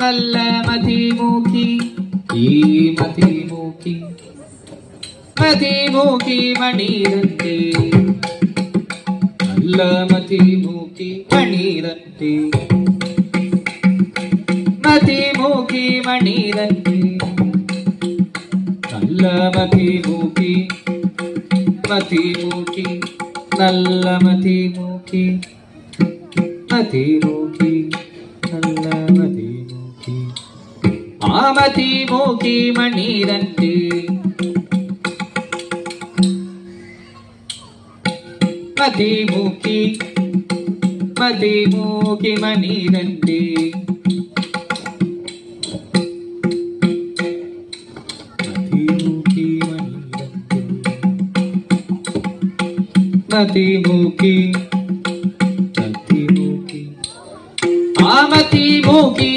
നല്ല മതിമൂക്കി ഈ മതിമൂക്കി മതിമൂക്കി മണിരന്റെ നല്ല മതിമൂക്കി മണിരന്റെ മതിമൂക്കി മണിരന്റെ നല്ല മതിമൂക്കി മതിമൂക്കി നല്ല മതിമൂക്കി മതിമൂക്കി നല്ല മതിമൂക്കി ആ മതിമൂക്കി മണിരന്റെ മതിമൂക്കി മതിമൂക്കി മണിരന്റെ മതിമൂക്കി മതിമൂക്കി ആ മതിമൂക്കി